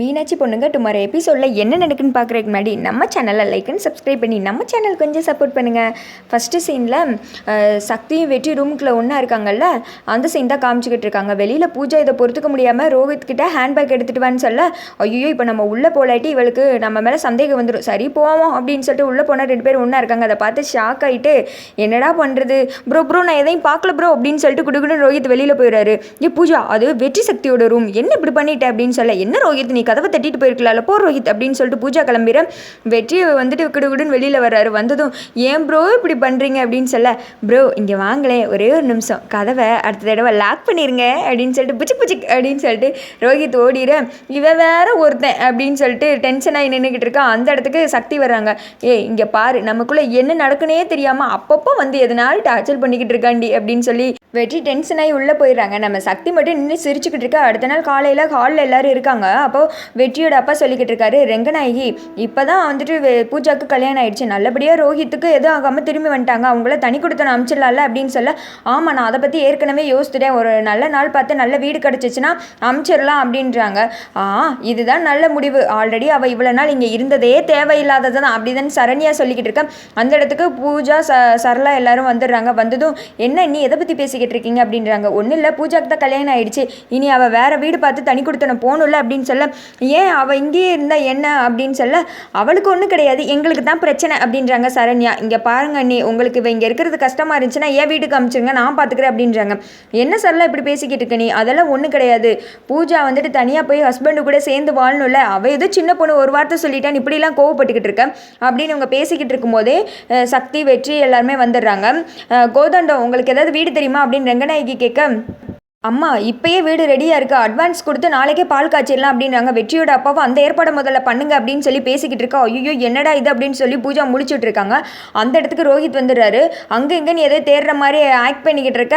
மீனாட்சி பொண்ணுங்க டுமாரோ எபிசோடில் என்ன நடக்குன்னு பார்க்குறதுக்கு முன்னாடி நம்ம சேனலை லைக் அண்ட் சப்ஸ்கிரைப் பண்ணி நம்ம சேனல் கொஞ்சம் சப்போர்ட் பண்ணுங்கள். ஃபஸ்ட்டு சீனில் சக்தியும் வெற்றி ரூமுக்குள்ளே ஒன்றா இருக்காங்கல்ல, அந்த சீன் தான் காமிச்சிக்கிட்டு இருக்காங்க. வெளியில் பூஜா இதை பொறுத்துக்க முடியாமல் ரோஹித் கிட்ட ஹேண்ட்பேக் எடுத்துகிட்டு வான்னு சொல்ல, ஐயோ இப்போ நம்ம உள்ளே போலாட்டி இவளுக்கு நம்ம மேலே சந்தேகம் வந்துடும், சரி போவோம் அப்படின்னு சொல்லிட்டு உள்ளே போனால் 2 பேர் ஒன்றா இருக்காங்க. அதை பார்த்து ஷாக் ஆகிட்டு என்னடா பண்ணுறது ப்ரோ நான் எதையும் பார்க்கல ப்ரோ அப்படின்னு சொல்லிட்டு குடுக்குன்னு ரோஹித் வெளியில் போயிடுறாரு. பூஜா அது வெற்றி சக்தியோட ரூம், என்ன இப்படி பண்ணிட்டேன் அப்படின்னு சொல்ல, என்ன ரோஹித் நீ கதவை தட்டிட்டு போயிருக்கலாம்ல, போ ரோஹித் அப்படின்னு சொல்லிட்டு பூஜா கிளம்பிற. வெற்றியை வந்துட்டு கிடுகுடுன்னு வெளியில் வர்றாரு. வந்ததும் ஏன் ப்ரோ இப்படி பண்ணுறீங்க அப்படின்னு சொல்ல, ப்ரோ இங்கே வாங்களேன் ஒரே ஒரு நிமிஷம், கதவை அடுத்த தடவை லாக் பண்ணிடுங்க அப்படின்னு சொல்லிட்டு புச்சிக் அப்படின்னு சொல்லிட்டு ரோஹித் ஓடிற. இவன் வேற ஒருத்தன் அப்படின்னு சொல்லிட்டு டென்ஷனாகி நின்றுக்கிட்டு இருக்கா. அந்த இடத்துக்கு சக்தி வர்றாங்க. இங்கே பாரு, நமக்குள்ளே என்ன நடக்குன்னே தெரியாமல் அப்பப்போ வந்து எதனால டார்ச்சர் பண்ணிக்கிட்டு இருக்காண்டி அப்படின்னு சொல்லி வெற்றி டென்ஷனாகி உள்ளே போயிடுறாங்க. நம்ம சக்தி மட்டும் நின்று சிரிச்சுக்கிட்டு இருக்கா. அடுத்த நாள் காலையில் ஹாலில் எல்லோரும் இருக்காங்க. அப்போது வெற்றியோட அப்பா சொல்லிக்கிட்டு இருக்காரு, ரெங்கநாயகி இப்போ தான் வந்துட்டு பூஜாவுக்கு கல்யாணம் ஆயிடுச்சு, நல்லபடியாக ரோஹித்துக்கு எதுவும் ஆகாமல் திரும்பி வந்துட்டாங்க, அவங்கள தனி கொடுத்தன அமிச்சிடலாம்ல அப்படின்னு சொல்ல, ஆமாம் நான் அதை பற்றி ஏற்கனவே யோசித்துட்டேன், ஒரு நல்ல நாள் பார்த்து நல்ல வீடு கிடச்சிச்சின்னா அமிச்சிடலாம் அப்படின்றாங்க. இதுதான் நல்ல முடிவு, ஆல்ரெடி அவள் இவ்வளோ நாள் இங்கே இருந்ததே தேவையில்லாதது தான் அப்படிதான் சரண்யா சொல்லிக்கிட்டு இருக்கேன். அந்த இடத்துக்கு பூஜா சரளா எல்லாரும் வந்துடுறாங்க. வந்ததும் என்ன நீ எதை பற்றி பேசிக்கிட்டு இருக்கீங்க அப்படின்றாங்க. ஒன்றும் இல்லை, பூஜாக்கு தான் கல்யாணம் ஆயிடுச்சு, இனி அவள் வேற வீடு பார்த்து தனி கொடுத்தன போகணும்ல அப்படின்னு சொல்ல, ஏன் அவள் இங்கேயே இருந்தால் என்ன அப்படின்னு சொல்ல, அவளுக்கு ஒன்றும் கிடையாது, எங்களுக்கு தான் பிரச்சனை அப்படின்றாங்க சரண்யா. இங்கே பாருங்க நீ உங்களுக்கு இங்கே இருக்கிறது கஷ்டமாக இருந்துச்சுன்னா ஏன் வீட்டுக்கு அமிச்சிருங்க, நான் பார்த்துக்கிறேன் அப்படின்றாங்க. என்ன சரளா இப்படி பேசிக்கிட்டு இருக்க நீ, அதெல்லாம் ஒன்றும் கிடையாது, பூஜா வந்துட்டு தனியாக போய் ஹஸ்பண்டு கூட சேர்ந்து வாழணும்ல, அவள் ஏதோ சின்ன பொண்ணு ஒரு வார்த்தை சொல்லிட்டான் இப்படிலாம் கோவப்பட்டுக்கிட்டு இருக்க அப்படின்னு இவங்க பேசிக்கிட்டு இருக்கும்போதே சக்தி வெற்றி எல்லாருமே வந்துடுறாங்க. கோதண்டம் உங்களுக்கு ஏதாவது வீடு தெரியுமா அப்படின்னு ரெங்கநாயகி கேட்க, அம்மா இப்போயே வீடு ரெடியாக இருக்குது, அட்வான்ஸ் கொடுத்து நாளைக்கே பால் காய்ச்சிடலாம் அப்படின்றாங்க. வெற்றியோட அப்பாவும் அந்த ஏற்பாடை முதல்ல பண்ணுங்க அப்படின்னு சொல்லி பேசிக்கிட்டு இருக்கா. ஐயோ என்னடா இது அப்படின்னு சொல்லி பூஜா முடிச்சுட்டு இருக்காங்க. அந்த இடத்துக்கு ரோஹித் வந்துடுறாரு. அங்கே இங்கே நீ எதோ தேடுற மாதிரி ஆக்ட் பண்ணிக்கிட்டு இருக்க,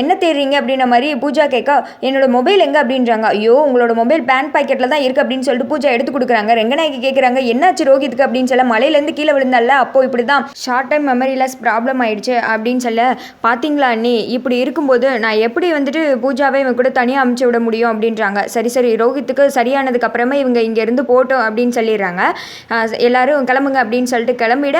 என்ன தேடுறீங்க அப்படின்ற மாதிரி பூஜா கேட்க, என்னோட மொபைல் எங்கே அப்படின்றாங்க. ஐயோ உங்களோட மொபைல் பேண்ட் பாக்கெட்டில் தான் இருக்குது அப்படின்னு சொல்லிட்டு பூஜா எடுத்து கொடுக்குறாங்க. ரெங்கநாயகி கேட்குறாங்க என்னாச்சு ரோஹித்துக்கு அப்படின்னு சொல்ல, மலையிலேருந்து கீழே விழுந்தால அப்போ இப்படி தான் short time memory loss problem ஆயிடுச்சு அப்படின்னு சொல்ல, பார்த்தீங்களா நீ இப்படி இருக்கும்போது நான் எப்படி வந்துட்டு பூஜாவை இவங்க கூட தனியாக அமுச்சு விட முடியும் அப்படின்றாங்க. சரி ரோஹித்துக்கு சரியானதுக்கு அப்புறமா இவங்க இங்கேருந்து போட்டோம் அப்படின்னு சொல்லிடுறாங்க. எல்லாரும் கிளம்புங்க அப்படின்னு சொல்லிட்டு கிளம்பிட,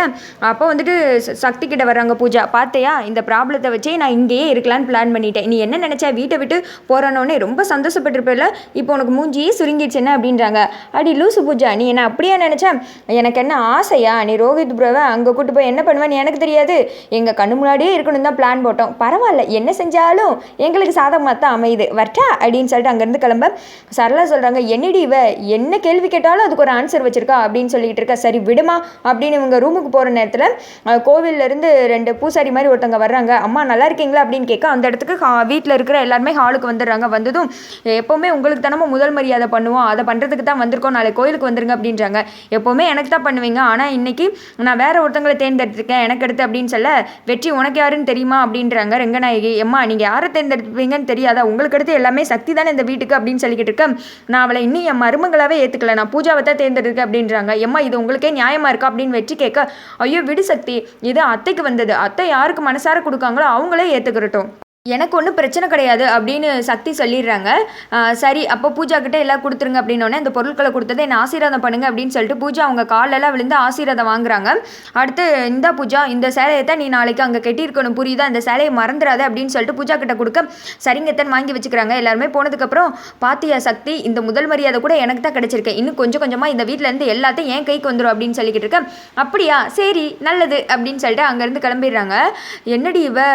அப்போ வந்துட்டு சக்தி கிட்ட வர்றாங்க பூஜா. பார்த்தையா இந்த ப்ராப்ளத்தை வச்சே நான் இங்கேயே இருக்கலான்னு பிளான் பண்ணிட்டேன், நீ என்ன நினச்சா வீட்டை விட்டு போகிறனோடனே ரொம்ப சந்தோஷப்பட்டிருப்பில்ல, இப்போ உனக்கு மூஞ்சியே சுருங்கிடுச்சு என்ன அப்படின்றாங்க. அடி லூசு பூஜா, நீ என்ன அப்படியே நினச்சேன், எனக்கு என்ன ஆசையா நீ ரோஹித் ப்ரோவை அங்கே கூட்டு போய் என்ன பண்ணுவேன்னு எனக்கு தெரியாது, எங்கள் கண்ணு முன்னாடியே இருக்கணும் தான் பிளான் போட்டோம், பரவாயில்ல என்ன செஞ்சாலும் எங்களுக்கு சாதகமாக தான் அமையுது வர்ட்டா அப்படின்னு சொல்லிட்டு அங்கேருந்து கிளம்ப சரளா சொல்கிறாங்க, என்னடி இவ என்ன கேள்வி கேட்டாலும் அதுக்கு ஒரு ஆன்சர் வச்சிருக்கா அப்படின்னு சொல்லிட்டு இருக்கா. சரி விடுமா அப்படின்னு இவங்க ரூமுக்கு போகிற நேரத்தில் கோவிலேருந்து 2 பூசாரி மாதிரி ஒருத்தவங்க வர்றாங்க. அம்மா நல்லா இருக்கீங்களா அப்படின்னு கேட்க, அந்த இடத்துக்கு வீட்டில் இருக்கிற எல்லாருமே ஹாலுக்கு வந்துடுறாங்க. வந்ததும் எப்போவுமே உங்களுக்கு தானே முதல் மரியாதை பண்ணுவோம், அதை பண்ணுறதுக்கு தான் வந்திருக்கோம், நாளை கோயிலுக்கு வந்துருங்க அப்படின்றாங்க. எப்போவுமே எனக்கு தான் பண்ணுவீங்க, ஆனால் இன்னைக்கு நான் வேற ஒருத்தங்களை தேர்ந்தெடுத்துருக்கேன் எனக்கு அடுத்து அப்படின்னு சொல்ல, வெற்றி உனக்கு யாருன்னு தெரியுமா அப்படின்றாங்க ரெங்கநாயகி. அம்மா நீங்கள் யாரை தேர்ந்தெடுப்பீங்கன்னு தெரியாதா, உங்களுக்கு அடுத்து எல்லாமே சக்தி தானே இந்த வீட்டுக்கு அப்படின்னு சொல்லிக்கிட்டு இருக்கேன், நான் அவளை இன்னும் என் மருமங்களாவே ஏற்றுக்கல, நான் பூஜாவை தான் தேர்ந்தெடுக்கேன் அப்படின்றாங்க. எம்மா இது உங்களுக்கே நியாயமா இருக்கா அப்படின்னு வெற்றி கேட்க, ஐயோ விடு சக்தி, இது அத்தைக்கு வந்தது, அத்தை யாருக்கு மனசார கொடுக்காங்களோ அவங்களே ஏற்றுக்கிறட்டும், எனக்கு ஒன்றும் பிரச்சனை கிடையாது அப்படின்னு சக்தி சொல்லிடுறாங்க. சரி அப்போ பூஜா கிட்டே எல்லாம் கொடுத்துருங்க அப்படின்னோடனே அந்த பொருட்களை கொடுத்தது என்ன ஆசீர்வாதம் பண்ணுங்க அப்படின்னு சொல்லிட்டு பூஜா அவங்க காலெல்லாம் விழுந்து ஆசீர்வாதம் வாங்குறாங்க. அடுத்து இந்த பூஜா இந்த சேலையை தான் நீ நாளைக்கு அங்கே கட்டியிருக்கணும் புரியுதா, அந்த சேலையை மறந்துடாது அப்படின்னு சொல்லிட்டு பூஜா கிட்ட கொடுக்க சரிங்கத்தான் வாங்கி வச்சுக்கிறாங்க. எல்லாருமே போனதுக்கப்புறம் பாத்தியா சக்தி இந்த முதல் மரியாதை கூட எனக்கு தான் கிடைச்சிருக்கேன், இன்னும் கொஞ்சம் கொஞ்சமாக இந்த வீட்டிலேருந்து எல்லாத்தையும் என் கைக்கு வந்துடும் அப்படின்னு சொல்லிக்கிட்டு இருக்கேன். அப்படியா சரி நல்லது அப்படின்னு சொல்லிட்டு அங்கேருந்து கிளம்பிடுறாங்க. என்னடி இவ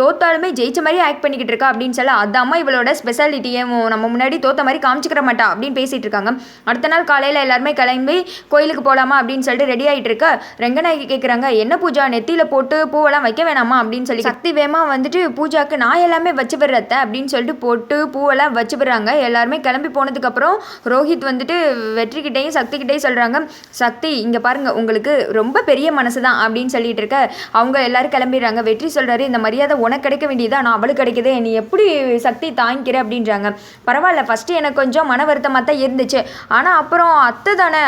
தோத்தாலுமே ஜெயிச்ச மாதிரி ஆக்ட் பண்ணிக்கிட்டு இருக்கா அப்படின்னு சொல்ல, அதாம்மா இவளோட ஸ்பெஷாலிட்டியே, நம்ம முன்னாடி தோத்த மாதிரி காமிச்சிக்கிற மாட்டா அப்படின்னு பேசிட்டு இருக்காங்க. அடுத்த நாள் காலையில் எல்லாருமே கிளம்பி கோயிலுக்கு போகலாமா அப்படின்னு சொல்லிட்டு ரெடி ஆகிட்டு இருக்க, ரெங்கநாயகி கேட்குறாங்க என்ன பூஜா நெத்தியில் போட்டு பூவெல்லாம் வைக்க வேணாமா அப்படின்னு சொல்லி சக்தி வேமா வந்துட்டு பூஜாக்கு நான் எல்லாமே வச்சு விடுறத அப்படின்னு சொல்லிட்டு போட்டு பூவெல்லாம் வச்சு விடுறாங்க. எல்லாருமே கிளம்பி போனதுக்கப்புறம் ரோஹித் வந்துட்டு வெற்றிக்கிட்டையும் சக்திக்கிட்டையும் சொல்கிறாங்க, சக்தி இங்கே பாருங்க உங்களுக்கு ரொம்ப பெரிய மனசு தான் அப்படின்னு சொல்லிட்டு இருக்க. அவங்க எல்லாரும் கிளம்பிடுறாங்க. வெற்றி சொல்கிறாரு, இந்த மரியாதை உனக்கு கிடைக்க வேண்டியதா, நான் அவளுக்கு கிடைக்குது, நீ எப்படி சக்தி தாங்கிக்கிற அப்படின்றாங்க. பரவாயில்ல, ஃபஸ்ட்டு எனக்கு கொஞ்சம் மன வருத்தமாக தான் இருந்துச்சு, ஆனால் அப்புறம் அத்தை தானே,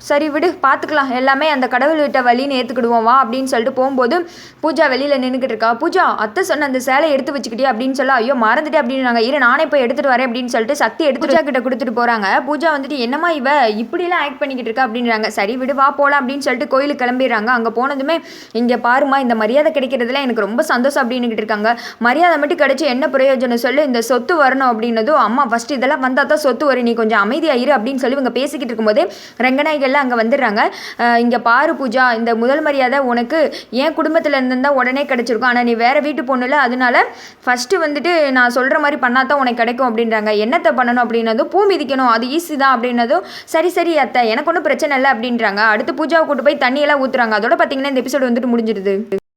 சரி விடு பார்த்துக்கலாம், எல்லாமே அந்த கடவுள் விட்ட வழின்னு ஏற்றுக்கிடுவோம் வா அப்படின்னு சொல்லிட்டு போகும்போது பூஜா வெளியில் நின்றுக்கிட்டு இருக்கா. பூஜா அத்தை சொன்ன அந்த சேலை எடுத்து வச்சுக்கிட்டே அப்படின்னு சொல்ல, ஐயோ மறந்துட்டு அப்படின்னாங்க. இரு நானே போய் எடுத்துகிட்டு வரேன் அப்படின்னு சொல்லிட்டு சக்தி எடுத்து பூஜா கிட்ட கொடுத்துட்டு போகிறாங்க. பூஜா வந்துட்டு என்னம்மா இவ இப்படிலாம் ஆக்ட் பண்ணிக்கிட்டு இருக்கா அப்படின்றாங்க. சரி விடு வா போகலாம் அப்படின்னு சொல்லிட்டு கோயிலுக்கு கிளம்பிடுறாங்க. அங்கே போனதுமே இங்கே பாருமா இந்த மரியாதை கிடைக்கிறதுல எனக்கு ரொம்ப சந்தோஷம் அப்படின்னுக்கிட்டு இருக்காங்க. மரியாதை மட்டும் கிடைச்சி என்ன பிரயோஜனம் சொல்லு, இந்த சொத்து வரணும் அப்படின்னதும் அம்மா ஃபஸ்ட்டு இதெல்லாம் வந்தால் தான் சொத்து வரும், நீ கொஞ்சம் அமைதியாயிரு அப்படின்னு சொல்லி இவங்க பேசிக்கிட்டு இருக்கும்போது ரங்கநாயகி அங்கே வந்துடுறாங்க. இங்கே பாரு பூஜா, இந்த முதல் மரியாதை உனக்கு என் குடும்பத்தில் இருந்தால் உடனே கிடைச்சிருக்கும், ஆனால் நீ வேறு வீட்டு பொண்ணுல, அதனால ஃபஸ்ட்டு வந்துட்டு நான் சொல்கிற மாதிரி பண்ணாதான் உனக்கு கிடைக்கும் அப்படின்றாங்க. என்னத்தை பண்ணணும் அப்படின்னதும் பூ மிதிக்கணும், அது ஈஸி தான் அப்படின்னதும் சரி சரி அத்தை எனக்கு ஒன்றும் பிரச்சனை இல்லை அப்படின்றாங்க. அடுத்து பூஜாவை கூட்டு போய் தண்ணியெல்லாம் ஊற்றுறாங்க. அதோட பார்த்தீங்கன்னா இந்த எபிசோடு வந்துட்டு முடிஞ்சிடுது.